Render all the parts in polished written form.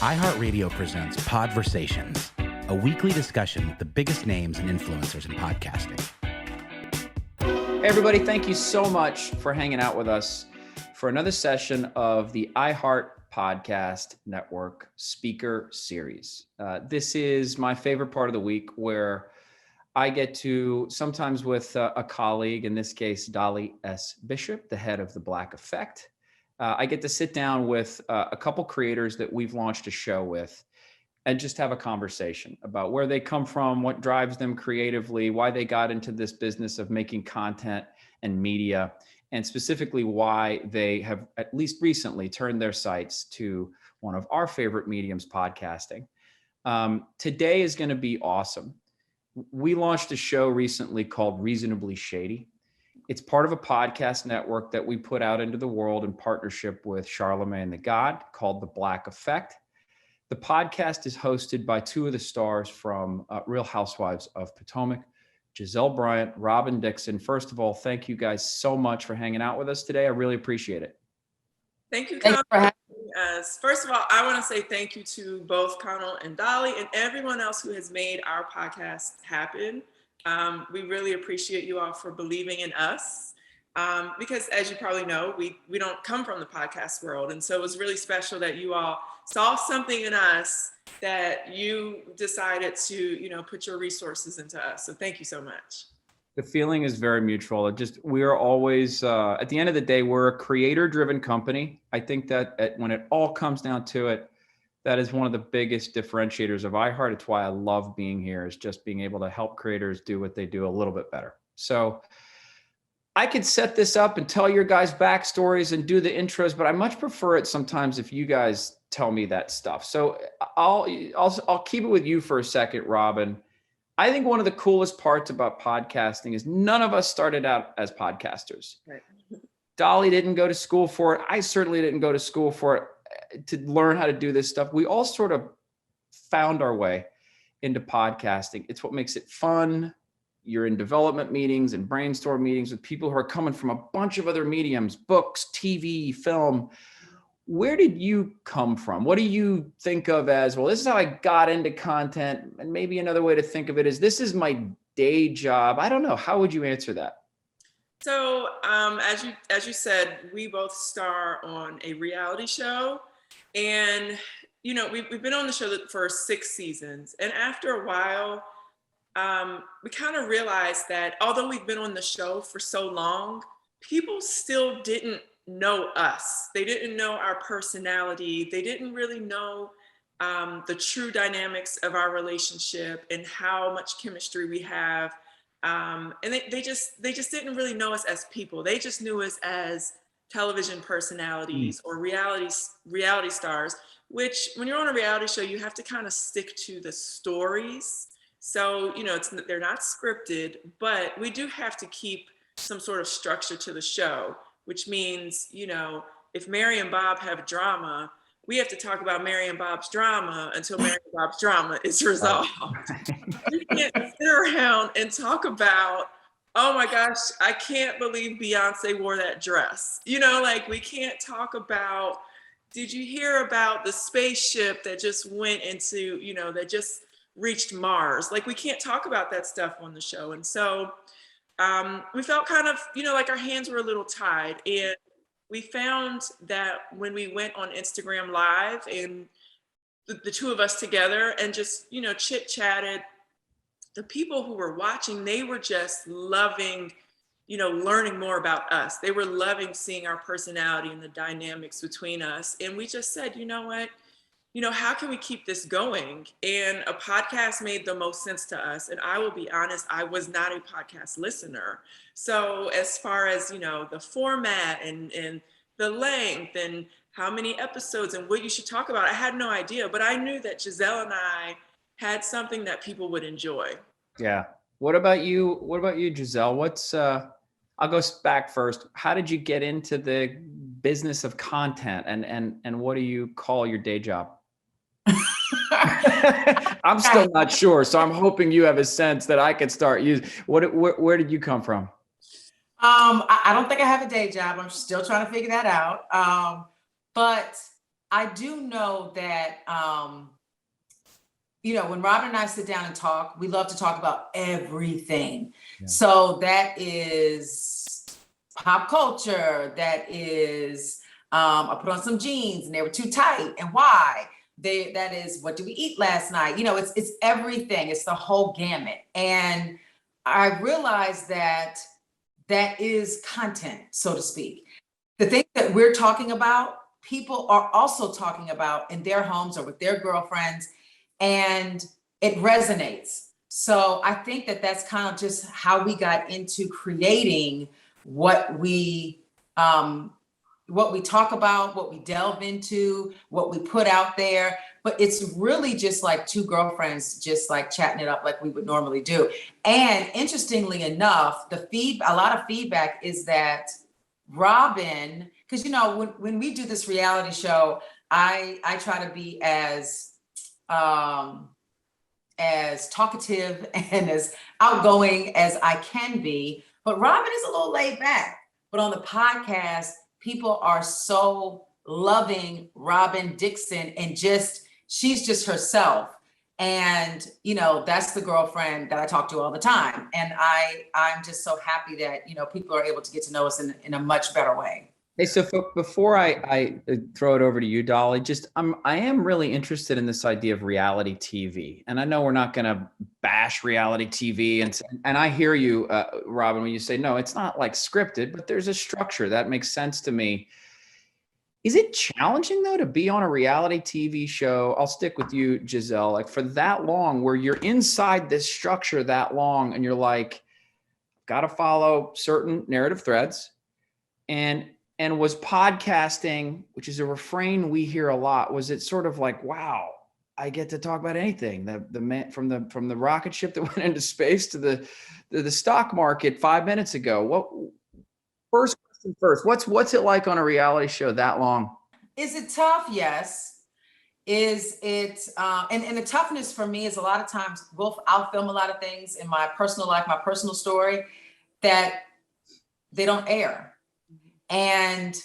iHeartRadio presents Podversations, a weekly discussion with the biggest names and influencers in podcasting. Hey everybody, thank you so much for hanging out with us for another session of the iHeartPodcast Network Speaker Series. This is my favorite part of the week where I get to, sometimes with a colleague, in this case, Dolly S. Bishop, the head of The Black Effect. I get to sit down with a couple creators that we've launched a show with and just have a conversation about where they come from, what drives them creatively, why they got into this business of making content and media, and specifically why they have, at least recently, turned their sights to one of our favorite mediums, podcasting. Today is going to be awesome. We launched a show recently called Reasonably Shady. It's part of a podcast network that we put out into the world in partnership with Charlamagne the God called The Black Effect. The podcast is hosted by two of the stars from Real Housewives of Potomac, Giselle Bryant, Robin Dixon. First of all, thank you guys so much for hanging out with us today. I really appreciate it. Thank you, Conal, for having us. First of all, I want to say thank you to both Conal and Dolly and everyone else who has made our podcast happen. We really appreciate you all for believing in us because, as you probably know, we don't come from the podcast world. And so it was really special that you all saw something in us that you decided to, put your resources into us. So thank you so much. The feeling is very mutual. We are always, at the end of the day, we're a creator-driven company. I think that when it all comes down to it, that is one of the biggest differentiators of iHeart. It's why I love being here, is just being able to help creators do what they do a little bit better. So I could set this up and tell your guys' backstories and do the intros, but I much prefer it sometimes if you guys tell me that stuff. So I'll keep it with you for a second, Robin. I think one of the coolest parts about podcasting is none of us started out as podcasters. Right. Dolly didn't go to school for it. I certainly didn't go to school for it to learn how to do this stuff. We all sort of found our way into podcasting. It's what makes it fun. You're in development meetings and brainstorm meetings with people who are coming from a bunch of other mediums, books, TV, film. Where did you come from? What do you think of as, well, this is how I got into content? And maybe another way to think of it is, this is my day job. I don't know. How would you answer that? So as you said, we both star on a reality show, and we've been on the show for 6 seasons. And after a while, we kind of realized that although we've been on the show for so long, people still didn't know us. They didn't know our personality. They didn't really know the true dynamics of our relationship and how much chemistry we have. And they just didn't really know us as people. They just knew us as television personalities or reality stars, which when you're on a reality show, you have to kind of stick to the stories. So, they're not scripted, but we do have to keep some sort of structure to the show, which means, if Mary and Bob have drama, we have to talk about Mary and Bob's drama until Mary and Bob's drama is resolved. We can't sit around and talk about, oh my gosh, I can't believe Beyonce wore that dress. We can't talk about, did you hear about the spaceship that just went into, that just reached Mars? We can't talk about that stuff on the show. And so we felt kind of, like our hands were a little tied. And we found that when we went on Instagram Live and the two of us together and just, chit-chatted, the people who were watching, they were just loving, learning more about us. They were loving seeing our personality and the dynamics between us. And we just said, you know what? How can we keep this going? And a podcast made the most sense to us. And I will be honest, I was not a podcast listener. So as far as, the format and the length and how many episodes and what you should talk about, I had no idea. But I knew that Giselle and I had something that people would enjoy. Yeah. What about you, Giselle? I'll go back first. How did you get into the business of content and what do you call your day job? I'm still not sure, so I'm hoping you have a sense that I could start using. Where did you come from? I don't think I have a day job. I'm still trying to figure that out. But I do know that, when Robin and I sit down and talk, we love to talk about everything. Yeah. So that is pop culture. That is, I put on some jeans and they were too tight, and why? That is, what did we eat last night? It's everything. It's the whole gamut. And I realized that is content, so to speak. The things that we're talking about, people are also talking about in their homes or with their girlfriends, and it resonates. So I think that that's kind of just how we got into creating what we talk about, what we delve into, what we put out there. But it's really just like two girlfriends just like chatting it up like we would normally do. And interestingly enough, a lot of feedback is that Robin, because when we do this reality show, I try to be as talkative and as outgoing as I can be, but Robin is a little laid back. But on the podcast, people are so loving Robin Dixon, and she's just herself. And, that's the girlfriend that I talk to all the time. And I'm just so happy that, people are able to get to know us in a much better way. Hey, so before I throw it over to you, Dolly, I am really interested in this idea of reality TV. And I know we're not going to bash reality TV. And I hear you, Robin, when you say, no, it's not like scripted, but there's a structure that makes sense to me. Is it challenging, though, to be on a reality TV show? I'll stick with you, Giselle, like for that long, where you're inside this structure that long and you're like, got to follow certain narrative threads. And was podcasting, which is a refrain we hear a lot, was it sort of like, wow, I get to talk about anything? The man from the rocket ship that went into space to the stock market 5 minutes ago. First question first, what's it like on a reality show that long? Is it tough? Yes. Is it and the toughness for me is a lot of times I'll film a lot of things in my personal life, my personal story, that they don't air. And,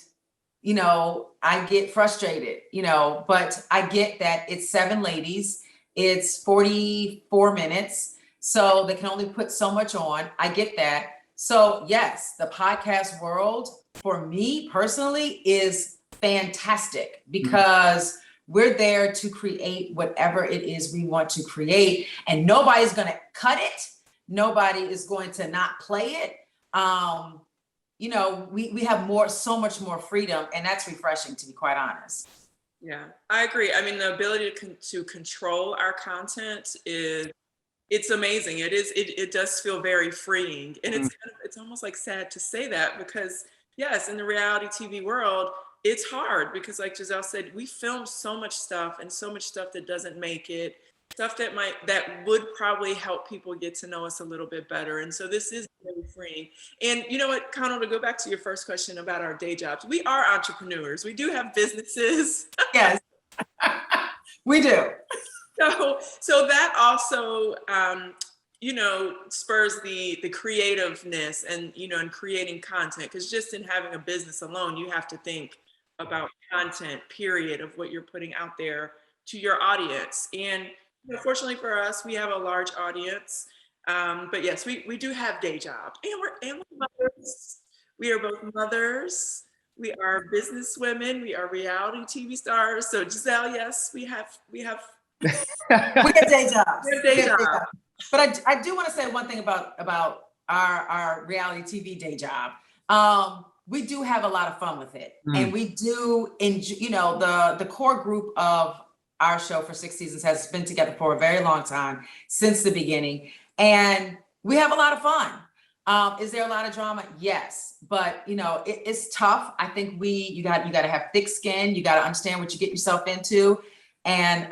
I get frustrated, but I get that it's 7 ladies, it's 44 minutes. So they can only put so much on. I get that. So yes, the podcast world for me personally is fantastic because we're there to create whatever it is we want to create, and nobody's going to cut it. Nobody is going to not play it. We have so much more freedom, and that's refreshing, to be quite honest. Yeah, I agree. I mean, the ability to control our content it's amazing. It does feel very freeing. And it's almost like sad to say that because yes, in the reality TV world, it's hard because like Giselle said, we film so much stuff and so much stuff that doesn't make it, stuff that would probably help people get to know us a little bit better. And so this is really freeing. And you know what, Conal, to go back to your first question about our day jobs, we are entrepreneurs. We do have businesses. Yes, we do. So that also, spurs the creativeness and, and creating content, because just in having a business alone, you have to think about content, period, of what you're putting out there to your audience. And fortunately for us, we have a large audience. But yes, we do have day jobs, and we're mothers. We are both mothers. We are business women. We are reality TV stars. So Giselle, yes, we have we have day jobs. We have day jobs. But I do want to say one thing about our reality TV day job. We do have a lot of fun with it, and we do enjoy. The core group of our show for 6 seasons has been together for a very long time, since the beginning, and we have a lot of fun. Is there a lot of drama? Yes, but it's tough. I think you got to have thick skin. You got to understand what you get yourself into, and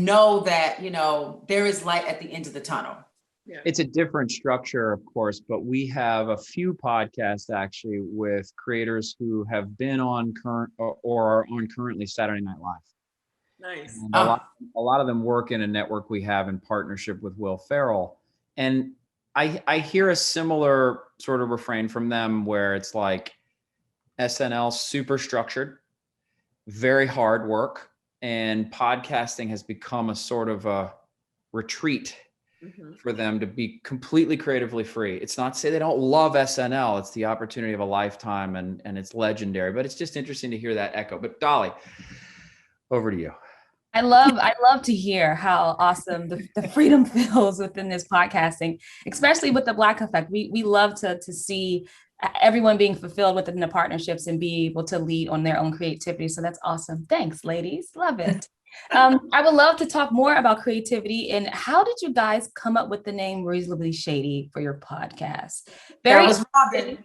know that there is light at the end of the tunnel. Yeah. It's a different structure, of course, but we have a few podcasts actually with creators who have been on current or are on currently Saturday Night Live. Nice. A lot of them work in a network we have in partnership with Will Ferrell. And I hear a similar sort of refrain from them where it's like SNL super structured, very hard work, and podcasting has become a sort of a retreat for them to be completely creatively free. It's not to say they don't love SNL. It's the opportunity of a lifetime, and it's legendary, but it's just interesting to hear that echo. But Dolly, over to you. I love to hear how awesome the freedom feels within this podcasting, especially with the Black Effect. We love to see everyone being fulfilled within the partnerships and be able to lead on their own creativity. So that's awesome. Thanks, ladies. Love it. I would love to talk more about creativity, and how did you guys come up with the name Reasonably Shady for your podcast? That was Robin.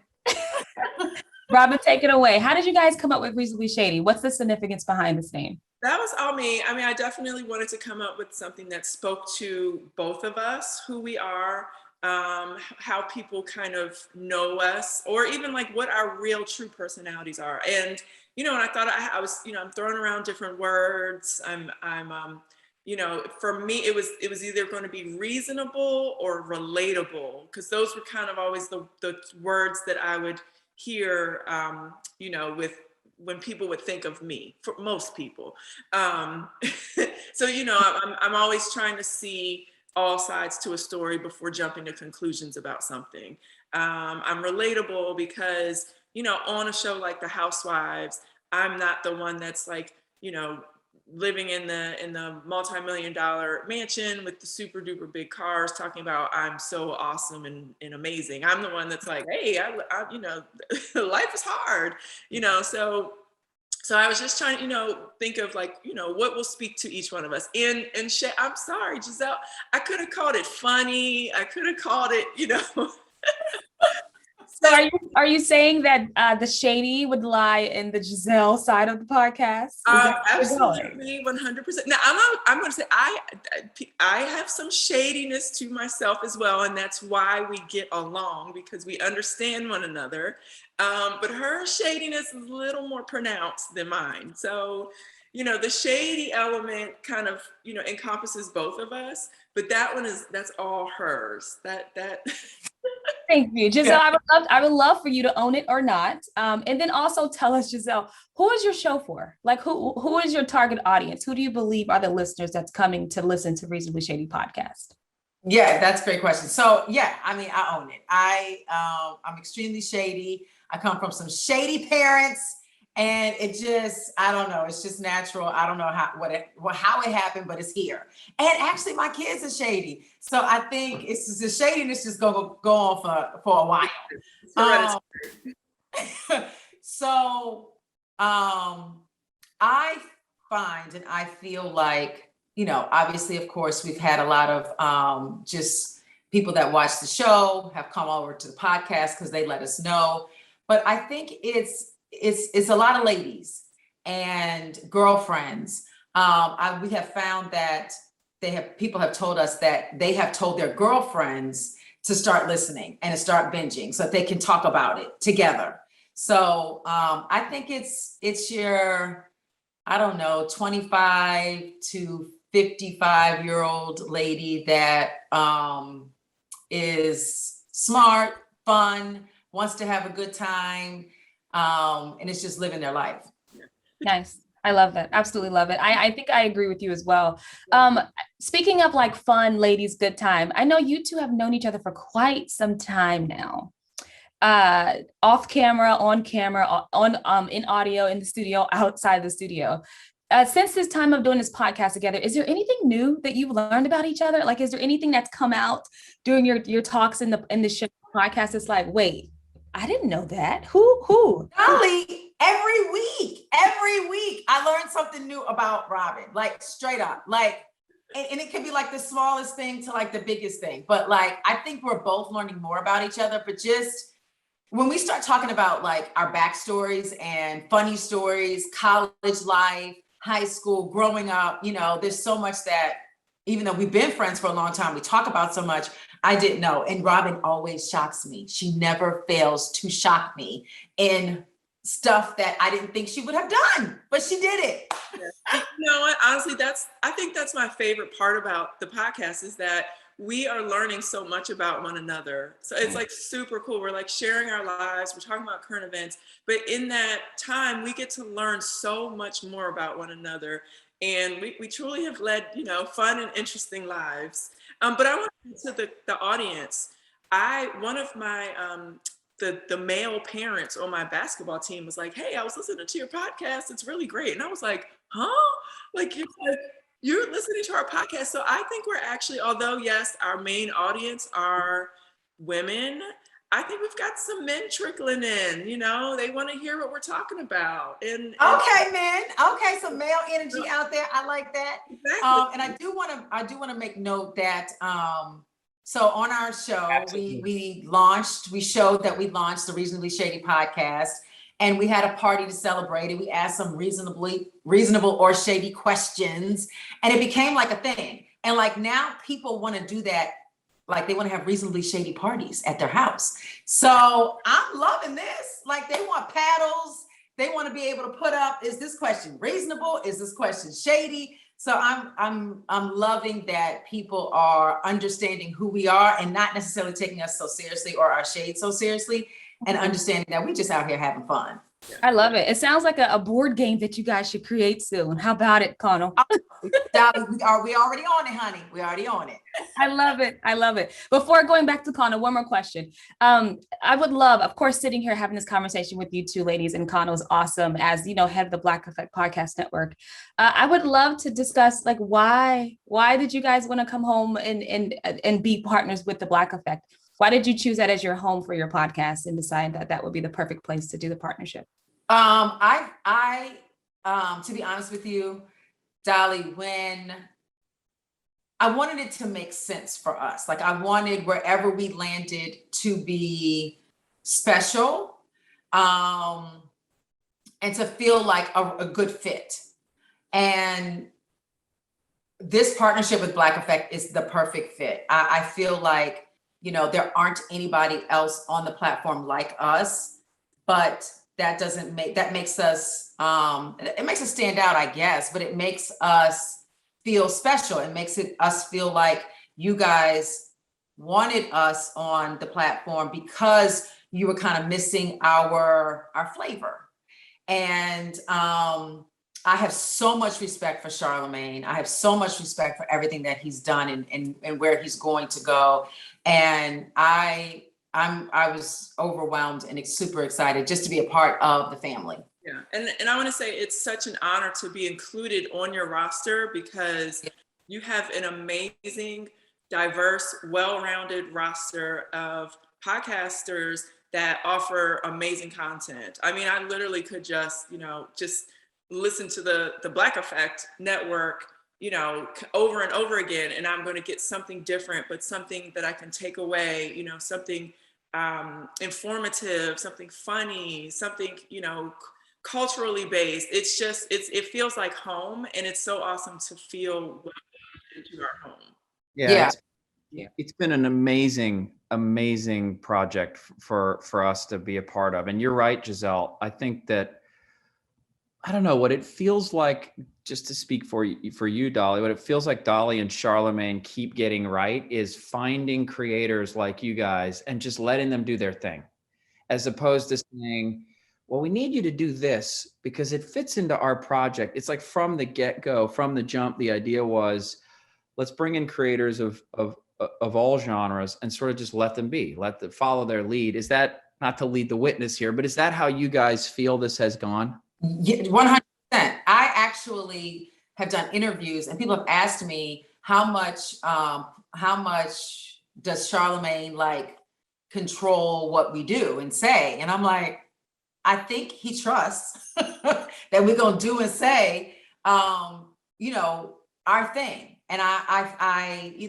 Robin, take it away. How did you guys come up with Reasonably Shady? What's the significance behind this name? That was all me. I mean, I definitely wanted to come up with something that spoke to both of us, who we are, how people kind of know us, or even like what our real true personalities are. And, you know, and I thought I was, you know, I'm throwing around different words. You know, for me, it was either going to be reasonable or relatable, because those were kind of always the words that I would hear, you know, when people would think of me, for most people. So, you know, I'm always trying to see all sides to a story before jumping to conclusions about something. I'm relatable because, you know, on a show like The Housewives, I'm not the one that's like, you know, living in the multi-million-dollar mansion with the super duper big cars, talking about I'm so awesome and amazing. I'm the one that's like, hey, I you know, life is hard, you know. So I was just trying to, you know, think of like, you know, what will speak to each one of us. And I'm sorry, Giselle, I could have called it funny. I could have called it, you know. So are you saying that the shady would lie in the Giselle side of the podcast? Absolutely, 100%. Now I'm going to say I have some shadiness to myself as well, and that's why we get along, because we understand one another. But her shadiness is a little more pronounced than mine. So, you know, the shady element kind of, you know, encompasses both of us, but that's all hers. That. Thank you, Giselle. Yeah. I would love for you to own it or not. And then also tell us, Giselle, who is your show for? Like, who is your target audience? Who do you believe are the listeners that's coming to listen to Reasonably Shady podcast? Yeah, that's a great question. So yeah, I mean, I own it. I'm extremely shady. I come from some shady parents, and it just, I don't know, it's just natural. I don't know how it happened, but it's here. And actually my kids are shady. So I think it's just, the shadiness just gonna go on for a while. So I find, and I feel like, you know, obviously, of course, we've had a lot of just people that watch the show have come over to the podcast because they let us know. But I think it's a lot of ladies and girlfriends. We have found that people have told us that they have told their girlfriends to start listening and to start binging so that they can talk about it together. So I think it's your, I don't know, 25 to 55-year-old lady that is smart, fun, wants to have a good time, and it's just living their life. Nice. I love that. Absolutely love it. I think I agree with you as well. Speaking of like fun, ladies, good time. I know you two have known each other for quite some time now. Off camera, on camera, on in audio, in the studio, outside the studio. Since this time of doing this podcast together, is there anything new that you've learned about each other? Like, is there anything that's come out during your talks in the show podcast that's like, wait, I didn't know that. Who? Dolly, every week, I learned something new about Robin, like straight up, like, and it can be like the smallest thing to like the biggest thing. But like, I think we're both learning more about each other, but just when we start talking about like our backstories and funny stories, college life, high school, growing up, you know, there's so much that even though we've been friends for a long time, we talk about so much I didn't know. And Robin always shocks me. She never fails to shock me in stuff that I didn't think she would have done, but she did it. You know what? Honestly, I think that's my favorite part about the podcast is that we are learning so much about one another. So it's like super cool. We're like sharing our lives. We're talking about current events, but in that time, we get to learn so much more about one another. And we truly have led, fun and interesting lives. But I want to the audience. One of my, the male parents on my basketball team was like, "Hey, I was listening to your podcast. It's really great." And I was like, "Huh? Like you're listening to our podcast?" So I think we're actually, although yes, our main audience are women, I think we've got some men trickling in. They want to hear what we're talking about. And okay, men. Okay, some male energy out there. I like that. Exactly. And I do want to make note that so on our show, we showed that we launched the Reasonably Shady podcast, and we had a party to celebrate it. We asked some reasonable or shady questions, and it became like a thing. And like now people want to do that. Like they want to have reasonably shady parties at their house. So I'm loving this. Like they want paddles. They want to be able to put up, is this question reasonable? Is this question shady? So I'm loving that people are understanding who we are and not necessarily taking us so seriously or our shade so seriously, and understanding that we just out here having fun. I love it. It sounds like a board game that you guys should create soon. How about it, Conal? We already on it, honey. We already on it. I love it. I love it. Before going back to Conal, one more question. I would love, of course, sitting here having this conversation with you two ladies, and Conal is awesome as, head of the Black Effect Podcast Network. I would love to discuss like why did you guys want to come home and be partners with the Black Effect? Why did you choose that as your home for your podcast and decide that that would be the perfect place to do the partnership? I to be honest with you, Dolly, when I wanted it to make sense for us, like I wanted wherever we landed to be special, and to feel like a good fit. And this partnership with Black Effect is the perfect fit. I feel like, there aren't anybody else on the platform like us, but that makes us, it makes us stand out, I guess, but it makes us feel special. It makes us feel like you guys wanted us on the platform because you were kind of missing our flavor. And I have so much respect for Charlamagne. I have so much respect for everything that he's done and where he's going to go. And I was overwhelmed and super excited just to be a part of the family. Yeah, and I want to say it's such an honor to be included on your roster because you have an amazing, diverse, well-rounded roster of podcasters that offer amazing content. I mean, I literally could just listen to the Black Effect Network, over and over again, and I'm going to get something different, but something that I can take away, something informative, something funny, something, culturally based. It feels like home, and it's so awesome to feel welcome into our home. Yeah. It's been an amazing project for us to be a part of. And you're right, Giselle. I think that, I don't know what it feels like, just to speak for you, Dolly, what it feels like Dolly and Charlamagne keep getting right is finding creators like you guys and just letting them do their thing, as opposed to saying, well, we need you to do this because it fits into our project. It's like from the get-go, from the jump, the idea was, let's bring in creators of all genres and sort of just let them follow their lead. Is that, not to lead the witness here, but is that how you guys feel this has gone? Yeah, 100%. I actually have done interviews and people have asked me how much does Charlamagne like control what we do and say? And I'm like, I think he trusts that we're gonna do and say, our thing. And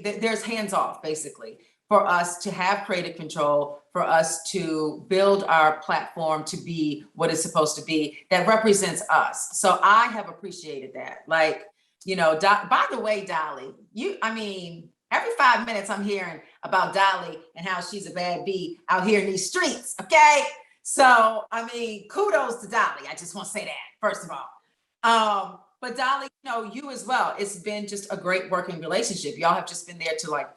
there's hands off basically for us to have creative control, for us to build our platform to be what it's supposed to be that represents us. So I have appreciated that. Like, by the way, Dolly, every 5 minutes I'm hearing about Dolly and how she's a bad bee out here in these streets, okay? So, kudos to Dolly. I just want to say that, first of all. But Dolly, you as well. It's been just a great working relationship. Y'all have just been there to like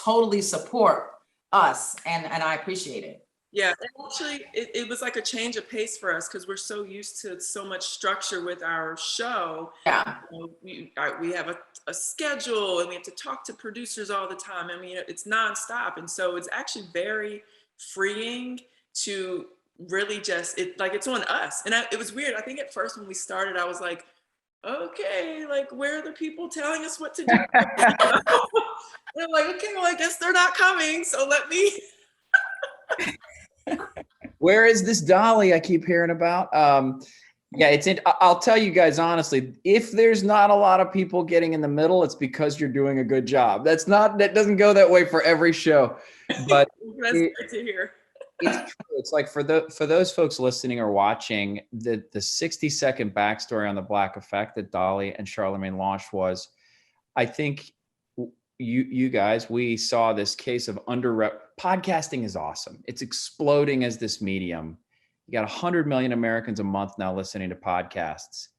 totally support us, and I appreciate it. Yeah, and actually, it was like a change of pace for us because we're so used to so much structure with our show. Yeah. We have a schedule, and we have to talk to producers all the time. I mean, it's nonstop, and so it's actually very freeing to really just it's on us. And it was weird. I think at first when we started, I was like, okay, like where are the people telling us what to do? And I'm like, okay, well, I guess they're not coming, so let me. Where is this Dolly I keep hearing about? Yeah, I'll tell you guys honestly, if there's not a lot of people getting in the middle, it's because you're doing a good job. That doesn't go that way for every show, but that's good to hear. It's true. It's like for those folks listening or watching, the 60-second backstory on the Black Effect that Dolly and Charlamagne launched was, I think you guys, we saw this case of podcasting is awesome. It's exploding as this medium. You got 100 million Americans a month now listening to podcasts,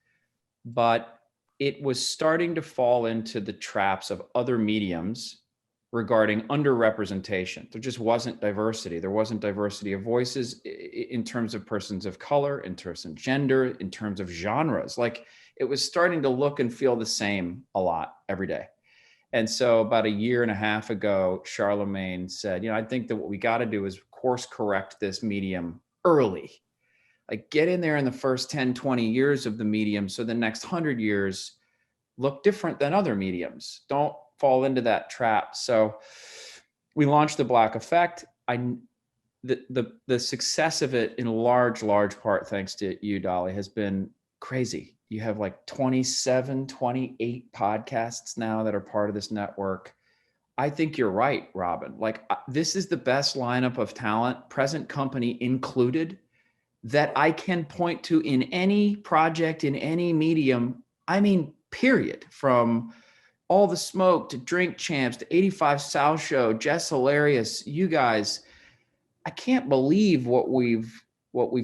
but it was starting to fall into the traps of other mediums regarding underrepresentation. There just wasn't diversity. There wasn't diversity of voices in terms of persons of color, in terms of gender, in terms of genres. Like it was starting to look and feel the same a lot every day. And so about a year and a half ago, Charlamagne said, I think that what we got to do is course correct this medium early. Like get in there in the first 10, 20 years of the medium so the next 100 years look different than other mediums. Don't fall into that trap. So we launched the Black Effect. The success of it in large part, thanks to you, Dolly, has been crazy. You have like 27, 28 podcasts now that are part of this network. I think you're right, Robin. Like this is the best lineup of talent, present company included, that I can point to in any project, in any medium. I mean, period. From All the Smoke to Drink Champs to 85 South Show, Jess Hilarious, you guys, I can't believe what we've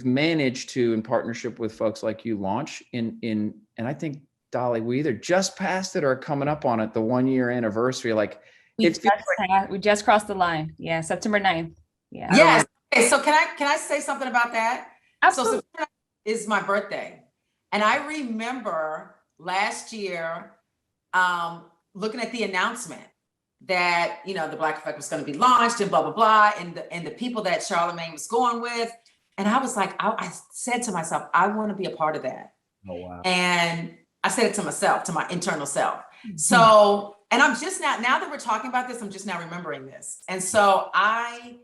managed to, in partnership with folks like you, launch and I think, Dolly, we either just passed it or coming up on it, the 1-year anniversary. Like we just crossed the line. Yeah, September 9th. Yeah. Yes. Okay, so can I say something about that? Absolutely. So September is my birthday. And I remember last year looking at the announcement that, the Black Effect was going to be launched and blah, blah, blah. And the people that Charlamagne was going with. And I was like, I said to myself, I want to be a part of that. Oh, wow. And I said it to myself, to my internal self. Mm-hmm. So, and I'm just now that we're talking about this, I'm just now remembering this. And so I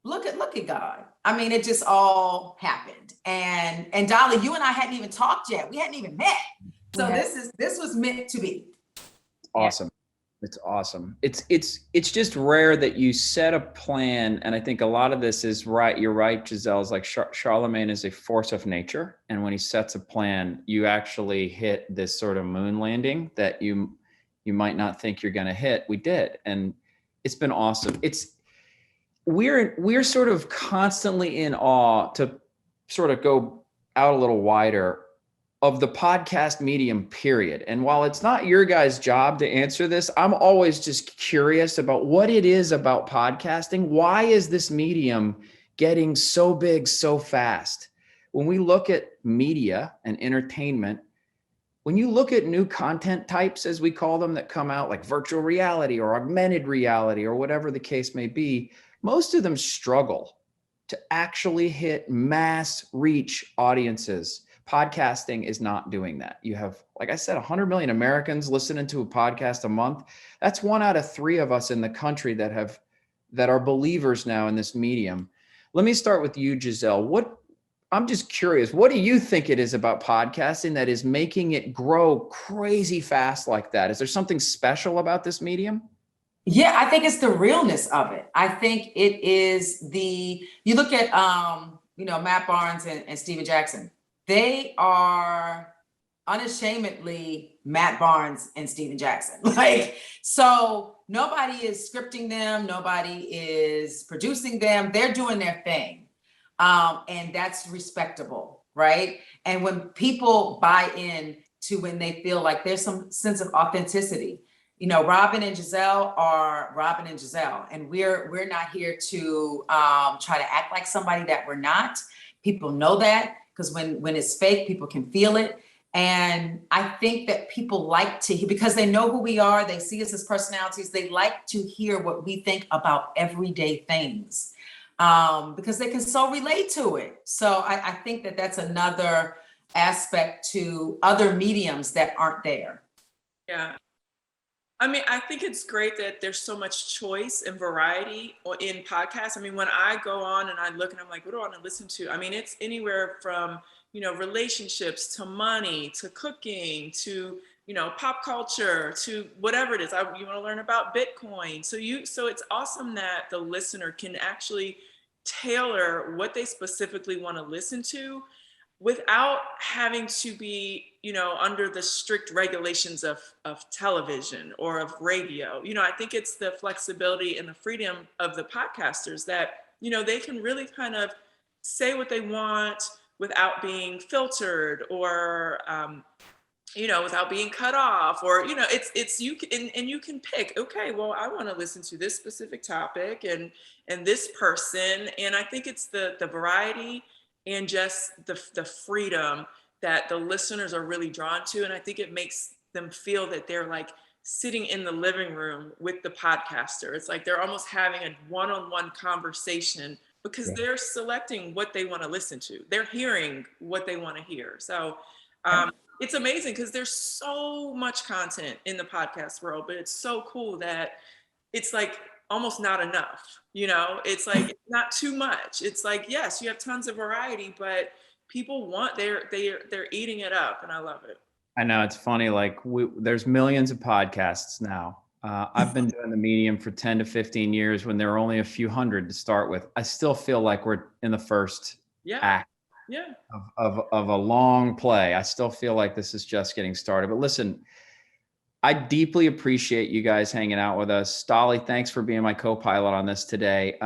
look at God. I mean, it just all happened. And Dolly, you and I hadn't even talked yet. We hadn't even met. So this was meant to be. Awesome. It's awesome. It's just rare that you set a plan. And I think a lot of this is right. You're right, Giselle, is like Charlamagne is a force of nature. And when he sets a plan, you actually hit this sort of moon landing that you might not think you're going to hit. We did. And it's been awesome. We're sort of constantly in awe, to sort of go out a little wider, of the podcast medium, period. And while it's not your guys' job to answer this, I'm always just curious about what it is about podcasting. Why is this medium getting so big so fast? When we look at media and entertainment, when you look at new content types, as we call them, that come out, like virtual reality or augmented reality or whatever the case may be, most of them struggle to actually hit mass reach audiences. Podcasting is not doing that. You have, like I said, 100 million Americans listening to a podcast a month. That's 1 out of 3 of us in the country that are believers now in this medium. Let me start with you, Giselle. I'm just curious, what do you think it is about podcasting that is making it grow crazy fast like that? Is there something special about this medium? Yeah, I think it's the realness of it. I think it is you look at, Matt Barnes and Steven Jackson. They are unashamedly Matt Barnes and Steven Jackson. So nobody is scripting them. Nobody is producing them. They're doing their thing. And that's respectable, right? And when people buy in to when they feel like there's some sense of authenticity, Robin and Giselle are Robin and Giselle, and we're not here to try to act like somebody that we're not. People know that, because when it's fake, people can feel it. And I think that people like to hear, because they know who we are, they see us as personalities, they like to hear what we think about everyday things, because they can so relate to it. So I think that that's another aspect to other mediums that aren't there. Yeah. I mean, I think it's great that there's so much choice and variety in podcasts. I mean, when I go on and I look and I'm like, what do I want to listen to? I mean, it's anywhere from, relationships to money, to cooking, to, pop culture, to whatever it is. You want to learn about Bitcoin. So it's awesome that the listener can actually tailor what they specifically want to listen to without having to be, under the strict regulations of television or of radio. I think it's the flexibility and the freedom of the podcasters that, they can really kind of say what they want without being filtered or, without being cut off, or, it's you can, and you can pick, okay, well, I want to listen to this specific topic and this person. And I think it's the variety and just the freedom that the listeners are really drawn to. And I think it makes them feel that they're like sitting in the living room with the podcaster. It's like they're almost having a one-on-one conversation, because they're selecting what they want to listen to. They're hearing what they want to hear. So it's amazing, because there's so much content in the podcast world, but it's so cool that it's like almost not enough. It's like it's not too much. It's like, yes, you have tons of variety, but people they're eating it up, and I love it. I know, it's funny. Like there's millions of podcasts now. I've been doing the medium for 10 to 15 years when there were only a few hundred to start with. I still feel like we're in the first act of a long play. I still feel like this is just getting started. But listen, I deeply appreciate you guys hanging out with us. Dolly, thanks for being my co-pilot on this today.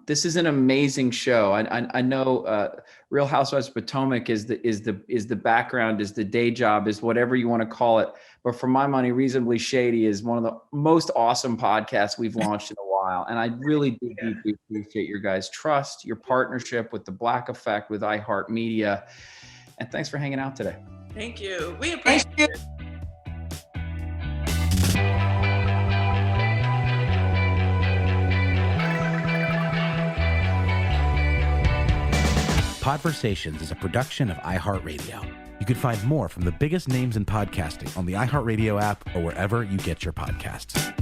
This is an amazing show. I know Real Housewives of Potomac is the background, is the day job, is whatever you want to call it. But for my money, Reasonably Shady is one of the most awesome podcasts we've launched in a while. And I really do deeply appreciate your guys' trust, your partnership with The Black Effect, with iHeartMedia. And thanks for hanging out today. Thank you. We appreciate it. Podversations is a production of iHeartRadio. You can find more from the biggest names in podcasting on the iHeartRadio app or wherever you get your podcasts.